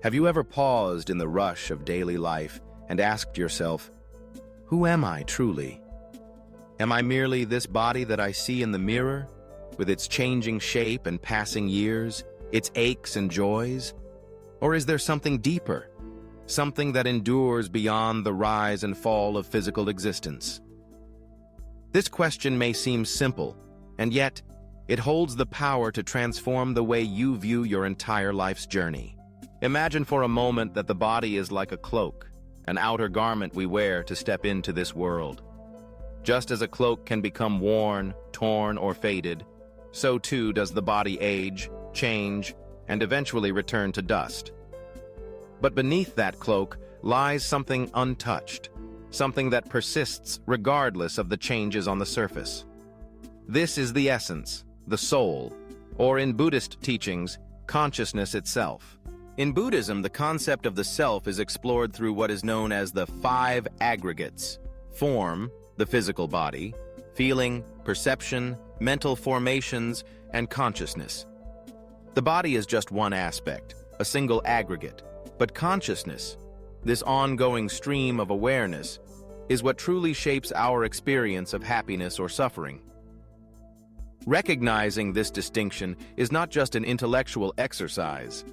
Have you ever paused in the rush of daily life and asked yourself, who am I truly? Am I merely this body that I see in the mirror, with its changing shape and passing years, its aches and joys? Or is there something deeper, something that endures beyond the rise and fall of physical existence? This question may seem simple, and yet it holds the power to transform the way you view your entire life's journey. Imagine for a moment that the body is like a cloak, an outer garment we wear to step into this world. Just as a cloak can become worn, torn, or faded, so too does the body age, change, and eventually return to dust. But beneath that cloak lies something untouched, something that persists regardless of the changes on the surface. This is the essence, the soul, or in Buddhist teachings, consciousness itself. In Buddhism, the concept of the self is explored through what is known as the 5 aggregates: form, the physical body; feeling, perception, mental formations, and consciousness. The body is just one aspect, a single aggregate, but consciousness, this ongoing stream of awareness, is what truly shapes our experience of happiness or suffering. Recognizing this distinction is not just an intellectual exercise.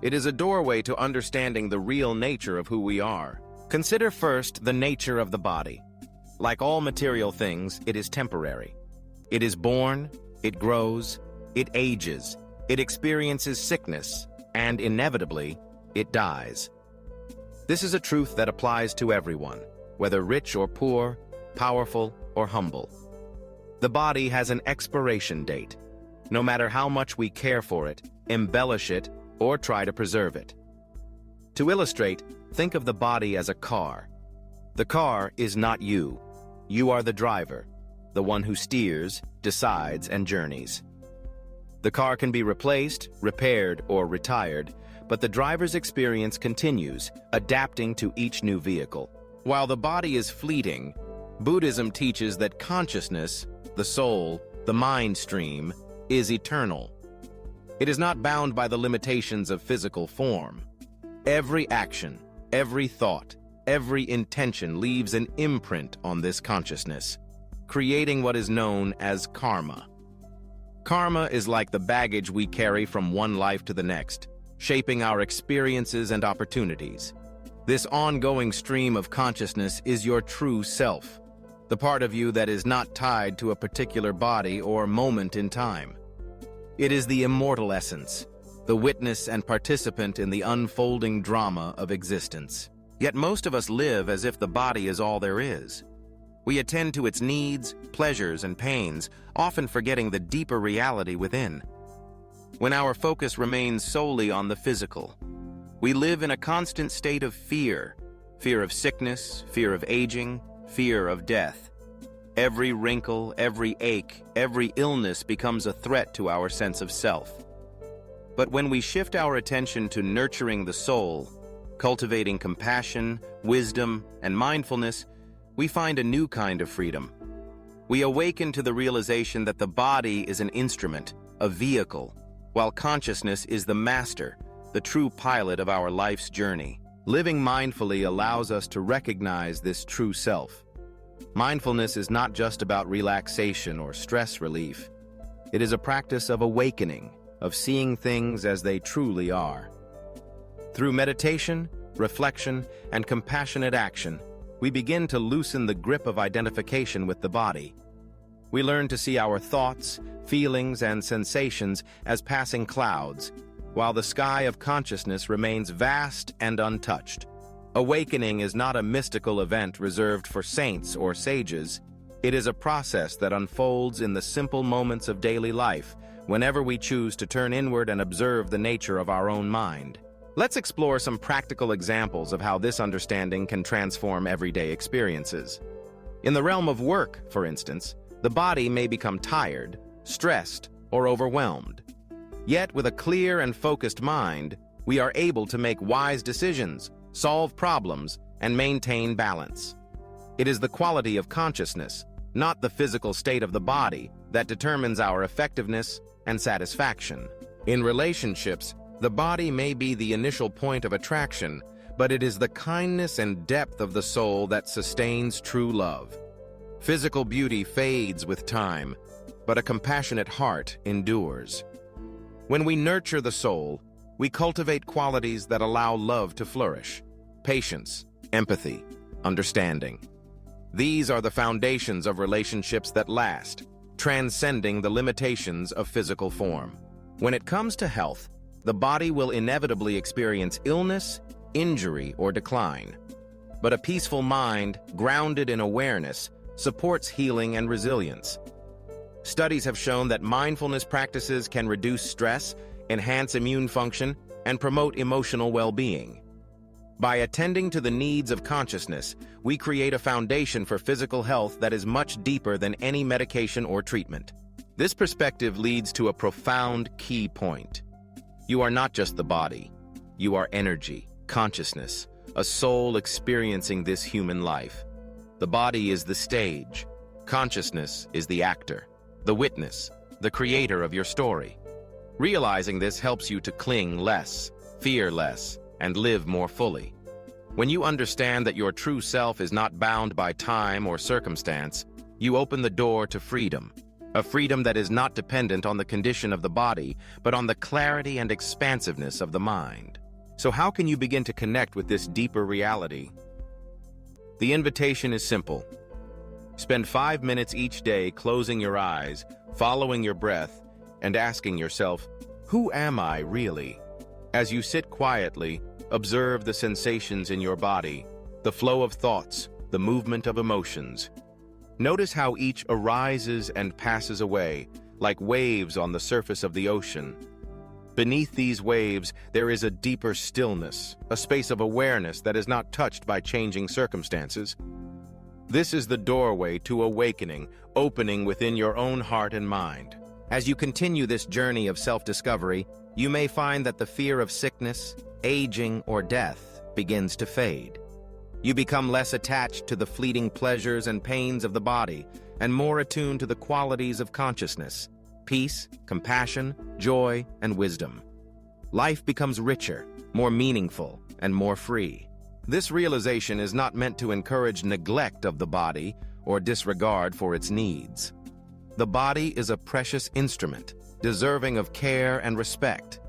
It is a doorway to understanding the real nature of who we are. Consider first the nature of the body. Like all material things, it is temporary. It is born, it grows, it ages, it experiences sickness, and inevitably, it dies. This is a truth that applies to everyone, whether rich or poor, powerful or humble. The body has an expiration date, no matter how much we care for it, embellish it, or try to preserve it. To illustrate, think of the body as a car. The car is not you. You are the driver, the one who steers, decides, and journeys. The car can be replaced, repaired, or retired, but the driver's experience continues, adapting to each new vehicle. While the body is fleeting, Buddhism teaches that consciousness, the soul, the mind stream, is eternal. It is not bound by the limitations of physical form. Every action, every thought, every intention leaves an imprint on this consciousness, creating what is known as karma. Karma is like the baggage we carry from one life to the next, shaping our experiences and opportunities. This ongoing stream of consciousness is your true self, the part of you that is not tied to a particular body or moment in time. It is the immortal essence, the witness and participant in the unfolding drama of existence. Yet most of us live as if the body is all there is. We attend to its needs, pleasures, and pains, often forgetting the deeper reality within. When our focus remains solely on the physical, we live in a constant state of fear of sickness, fear of aging, fear of death. Every wrinkle, every ache, every illness becomes a threat to our sense of self. But when we shift our attention to nurturing the soul, cultivating compassion, wisdom, and mindfulness, we find a new kind of freedom. We awaken to the realization that the body is an instrument, a vehicle, while consciousness is the master, the true pilot of our life's journey. Living mindfully allows us to recognize this true self. Mindfulness is not just about relaxation or stress relief. It is a practice of awakening, of seeing things as they truly are. Through meditation, reflection, and compassionate action, we begin to loosen the grip of identification with the body. We learn to see our thoughts, feelings, and sensations as passing clouds, while the sky of consciousness remains vast and untouched. Awakening is not a mystical event reserved for saints or sages. It is a process that unfolds in the simple moments of daily life, whenever we choose to turn inward and observe the nature of our own mind. Let's explore some practical examples of how this understanding can transform everyday experiences. In the realm of work, for instance, the body may become tired, stressed, or overwhelmed. Yet, with a clear and focused mind, we are able to make wise decisions, solve problems, and maintain balance. It is the quality of consciousness, not the physical state of the body, that determines our effectiveness and satisfaction. In relationships, The body may be the initial point of attraction, but it is the kindness and depth of the soul that sustains true love. Physical beauty fades with time, but a compassionate heart endures. When we nurture the soul, we cultivate qualities that allow love to flourish: patience, empathy, understanding. These are the foundations of relationships that last, transcending the limitations of physical form. When it comes to health, the body will inevitably experience illness, injury, or decline. But a peaceful mind, grounded in awareness, supports healing and resilience. Studies have shown that mindfulness practices can reduce stress, enhance immune function, and promote emotional well-being. By attending to the needs of consciousness, we create a foundation for physical health that is much deeper than any medication or treatment. This perspective leads to a profound key point. You are not just the body. You are energy, consciousness, a soul experiencing this human life. The body is the stage. Consciousness is the actor, the witness, the creator of your story. Realizing this helps you to cling less, fear less, and live more fully. When you understand that your true self is not bound by time or circumstance, you open the door to freedom, a freedom that is not dependent on the condition of the body, but on the clarity and expansiveness of the mind. So how can you begin to connect with this deeper reality? The invitation is simple. Spend 5 minutes each day closing your eyes, following your breath, and asking yourself, who am I really? As you sit quietly, observe the sensations in your body, the flow of thoughts, the movement of emotions. Notice how each arises and passes away, like waves on the surface of the ocean. Beneath these waves, there is a deeper stillness, a space of awareness that is not touched by changing circumstances. This is the doorway to awakening, opening within your own heart and mind. As you continue this journey of self-discovery, you may find that the fear of sickness, aging, or death begins to fade. You become less attached to the fleeting pleasures and pains of the body, and more attuned to the qualities of consciousness: peace, compassion, joy, and wisdom. Life becomes richer, more meaningful, and more free. This realization is not meant to encourage neglect of the body or disregard for its needs. The body is a precious instrument, deserving of care and respect.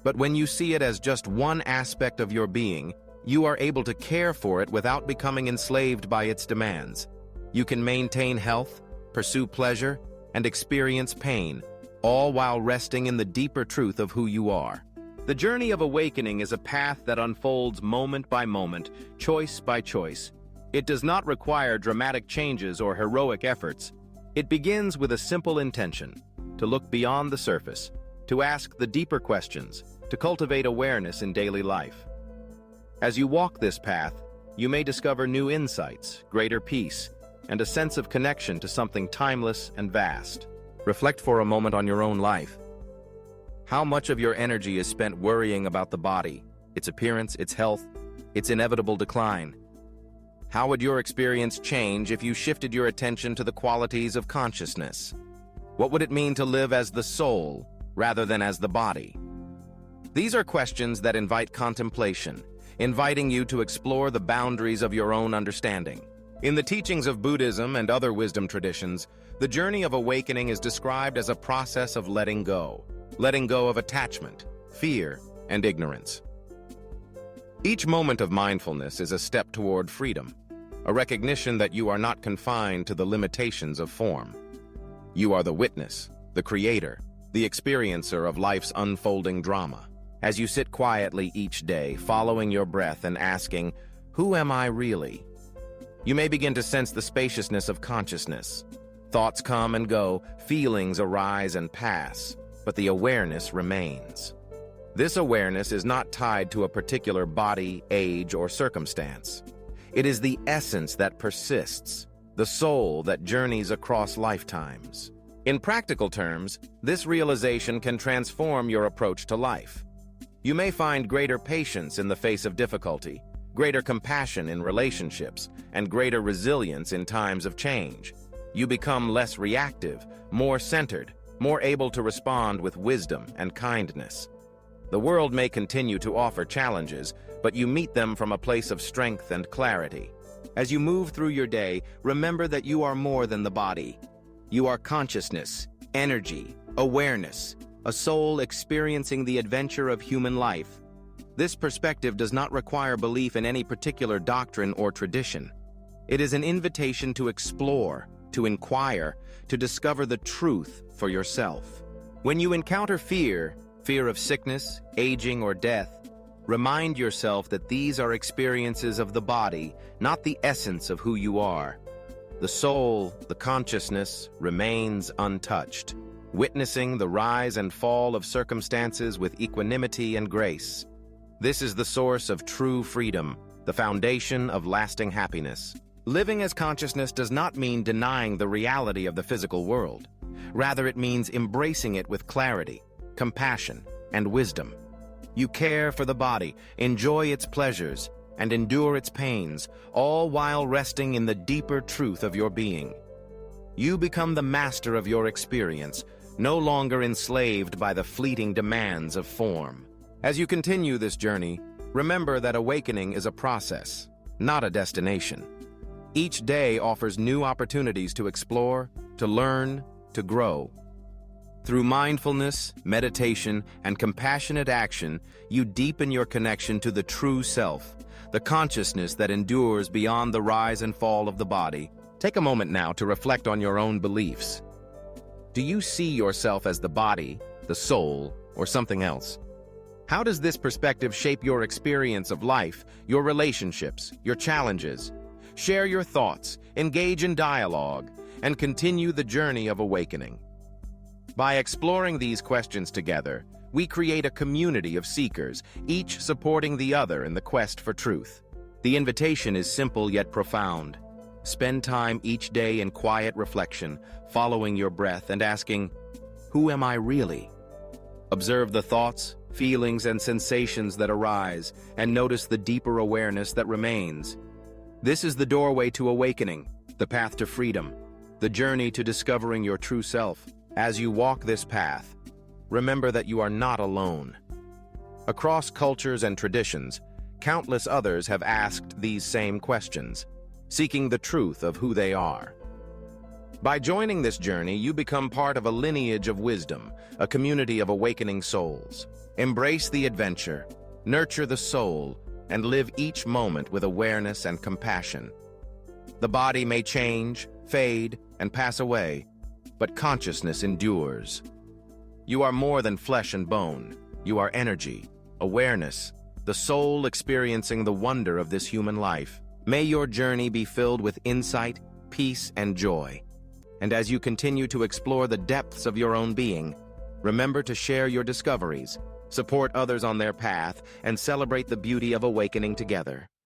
But when you see it as just one aspect of your being, you are able to care for it without becoming enslaved by its demands. You can maintain health, pursue pleasure, and experience pain, all while resting in the deeper truth of who you are. The journey of awakening is a path that unfolds moment by moment, choice by choice. It does not require dramatic changes or heroic efforts. It begins with a simple intention: to look beyond the surface, to ask the deeper questions, to cultivate awareness in daily life. As you walk this path, you may discover new insights, greater peace, and a sense of connection to something timeless and vast. Reflect for a moment on your own life. How much of your energy is spent worrying about the body, its appearance, its health, its inevitable decline? How would your experience change if you shifted your attention to the qualities of consciousness? What would it mean to live as the soul rather than as the body? These are questions that invite contemplation, inviting you to explore the boundaries of your own understanding. In the teachings of Buddhism and other wisdom traditions, the journey of awakening is described as a process of letting go of attachment, fear, and ignorance. Each moment of mindfulness is a step toward freedom, a recognition that you are not confined to the limitations of form. You are the witness, the creator, the experiencer of life's unfolding drama. As you sit quietly each day, following your breath and asking, who am I really? You may begin to sense the spaciousness of consciousness. Thoughts come and go, feelings arise and pass, but the awareness remains. This awareness is not tied to a particular body, age, or circumstance. It is the essence that persists, the soul that journeys across lifetimes. In practical terms, this realization can transform your approach to life. You may find greater patience in the face of difficulty, greater compassion in relationships, and greater resilience in times of change. You become less reactive, more centered, more able to respond with wisdom and kindness. The world may continue to offer challenges, but you meet them from a place of strength and clarity. As you move through your day, remember that you are more than the body. You are consciousness, energy, awareness, a soul experiencing the adventure of human life. This perspective does not require belief in any particular doctrine or tradition. It is an invitation to explore, to inquire, to discover the truth for yourself. When you encounter fear of sickness, aging, or death, remind yourself that these are experiences of the body, not the essence of who you are. The soul, the consciousness, remains untouched, witnessing the rise and fall of circumstances with equanimity and grace. This is the source of true freedom, the foundation of lasting happiness. Living as consciousness does not mean denying the reality of the physical world. Rather, it means embracing it with clarity, compassion, and wisdom. You care for the body, enjoy its pleasures, and endure its pains, all while resting in the deeper truth of your being. You become the master of your experience, no longer enslaved by the fleeting demands of form. As you continue this journey, remember that awakening is a process, not a destination. Each day offers new opportunities to explore, to learn, to grow. Through mindfulness, meditation, and compassionate action, you deepen your connection to the true self, the consciousness that endures beyond the rise and fall of the body. Take a moment now to reflect on your own beliefs. Do you see yourself as the body, the soul, or something else? How does this perspective shape your experience of life, your relationships, your challenges? Share your thoughts, engage in dialogue, and continue the journey of awakening. By exploring these questions together, we create a community of seekers, each supporting the other in the quest for truth. The invitation is simple yet profound. Spend time each day in quiet reflection, following your breath and asking, "Who am I really?" Observe the thoughts, feelings, and sensations that arise, and notice the deeper awareness that remains. This is the doorway to awakening, the path to freedom, the journey to discovering your true self. As you walk this path, remember that you are not alone. Across cultures and traditions, countless others have asked these same questions, seeking the truth of who they are. By joining this journey, you become part of a lineage of wisdom, a community of awakening souls. Embrace the adventure, nurture the soul, and live each moment with awareness and compassion. The body may change, fade, and pass away, but consciousness endures. You are more than flesh and bone. You are energy, awareness, the soul experiencing the wonder of this human life. May your journey be filled with insight, peace, and joy. And as you continue to explore the depths of your own being, remember to share your discoveries, support others on their path, and celebrate the beauty of awakening together.